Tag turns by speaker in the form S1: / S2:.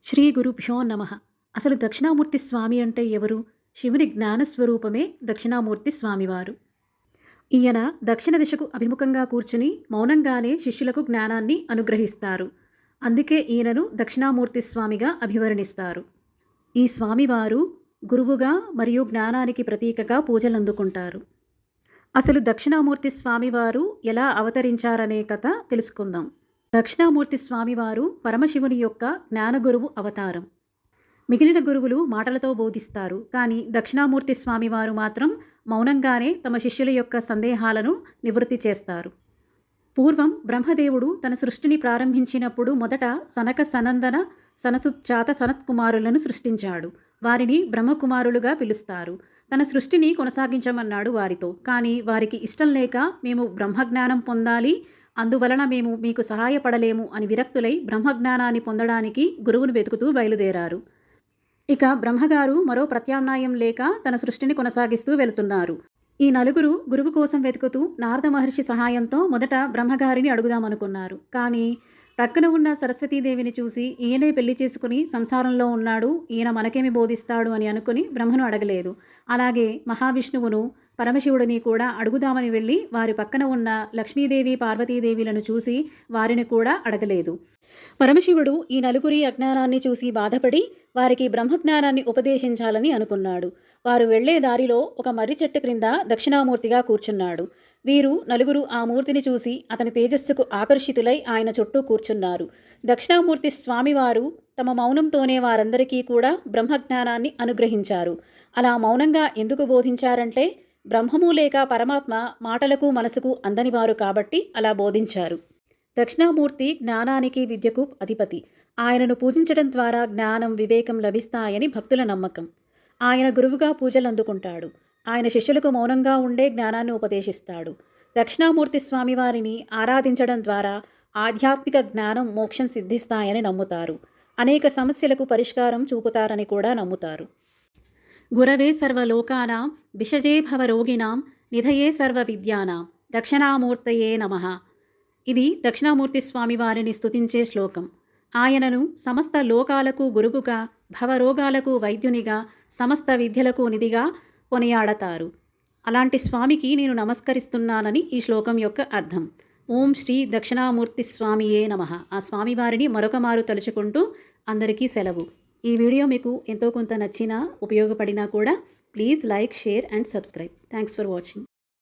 S1: శ్రీ గురుభ్యో నమ. అసలు దక్షిణామూర్తి స్వామి అంటే ఎవరు? శివుని జ్ఞానస్వరూపమే దక్షిణామూర్తి స్వామివారు. ఈయన దక్షిణ దిశకు అభిముఖంగా కూర్చుని మౌనంగానే శిష్యులకు జ్ఞానాన్ని అనుగ్రహిస్తారు. అందుకే ఈయనను దక్షిణామూర్తి స్వామిగా అభివర్ణిస్తారు. ఈ స్వామివారు గురువుగా మరియు జ్ఞానానికి ప్రతీకగా పూజలందుకుంటారు. అసలు దక్షిణామూర్తి స్వామివారు ఎలా అవతరించారనే కథ తెలుసుకుందాం. దక్షిణామూర్తి స్వామివారు పరమశివుని యొక్క జ్ఞానగురువు అవతారం. మిగిలిన గురువులు మాటలతో బోధిస్తారు, కానీ దక్షిణామూర్తి స్వామివారు మాత్రం మౌనంగానే తమ శిష్యుల యొక్క సందేహాలను నివృత్తి చేస్తారు. పూర్వం బ్రహ్మదేవుడు తన సృష్టిని ప్రారంభించినప్పుడు మొదట సనక సనందన సనసుజాత సనత్కుమారులను సృష్టించాడు. వారిని బ్రహ్మకుమారులుగా పిలుస్తారు. తన సృష్టిని కొనసాగించమన్నాడు వారితో. కానీ వారికి ఇష్టం లేక, మేము బ్రహ్మజ్ఞానం పొందాలి, అందువలన మేము మీకు సహాయపడలేము అని విరక్తులై బ్రహ్మజ్ఞానాన్ని పొందడానికి గురువును వెతుకుతూ బయలుదేరారు. ఇక బ్రహ్మగారు మరో ప్రత్యామ్నాయం లేక తన సృష్టిని కొనసాగిస్తూ వెళుతున్నారు. ఈ నలుగురు గురువు కోసం వెతుకుతూ నారద మహర్షి సహాయంతో మొదట బ్రహ్మగారిని అడుగుదామనుకున్నారు. కానీ ప్రక్కన ఉన్న సరస్వతీదేవిని చూసి ఈయనే పెళ్లి చేసుకుని సంసారంలో ఉన్నాడు, ఈయన మనకేమి బోధిస్తాడు అని అనుకుని బ్రహ్మను అడగలేదు. అలాగే మహావిష్ణువును, పరమశివుడిని కూడా అడుగుదామని వెళ్ళి వారి పక్కన ఉన్న లక్ష్మీదేవి, పార్వతీదేవిలను చూసి వారిని కూడా అడగలేదు. పరమశివుడు ఈ నలుగురి అజ్ఞానాన్ని చూసి బాధపడి వారికి బ్రహ్మజ్ఞానాన్ని ఉపదేశించాలని అనుకున్నాడు. వారు వెళ్లే దారిలో ఒక మర్రి చెట్టు క్రింద దక్షిణామూర్తిగా కూర్చున్నాడు. వీరు నలుగురు ఆ మూర్తిని చూసి అతని తేజస్సుకు ఆకర్షితులై ఆయన చుట్టూ కూర్చున్నారు. దక్షిణామూర్తి స్వామివారు తమ మౌనంతోనే వారందరికీ కూడా బ్రహ్మజ్ఞానాన్ని అనుగ్రహించారు. అలా మౌనంగా ఎందుకు బోధించారంటే, బ్రహ్మము లేక పరమాత్మ మాటలకు మనసుకు అందనివారు కాబట్టి అలా బోధించారు. దక్షిణామూర్తి జ్ఞానానికి విద్యకు అధిపతి. ఆయనను పూజించడం ద్వారా జ్ఞానం, వివేకం లభిస్తాయని భక్తుల నమ్మకం. ఆయన గురువుగా పూజలు అందుకుంటాడు. ఆయన శిష్యులకు మౌనంగా ఉండే జ్ఞానాన్ని ఉపదేశిస్తాడు. దక్షిణామూర్తి స్వామివారిని ఆరాధించడం ద్వారా ఆధ్యాత్మిక జ్ఞానం, మోక్షం సిద్ధిస్తాయని నమ్ముతారు. అనేక సమస్యలకు పరిష్కారం చూపుతారని కూడా నమ్ముతారు. గురవే సర్వలోకానాం విషజే భవరోగిణాం నిధయే సర్వ విద్యానాం దక్షిణామూర్తయే నమః. ఇది దక్షిణామూర్తి స్వామివారిని స్తుతించే శ్లోకం. ఆయనను సమస్త లోకాలకు గురువుగా, భవరోగాలకు వైద్యునిగా, సమస్త విద్యలకు నిధిగా కొనియాడతారు. అలాంటి స్వామికి నేను నమస్కరిస్తున్నానని ఈ శ్లోకం యొక్క అర్థం. ఓం శ్రీ దక్షిణామూర్తి స్వామియే నమః. ఆ స్వామివారిని మరొక మారు తలుచుకుంటూ అందరికీ సెలవు. ఈ వీడియో మీకు ఎంతో కొంత నచ్చినా, ఉపయోగపడినా కూడా please like, share and subscribe. Thanks for watching.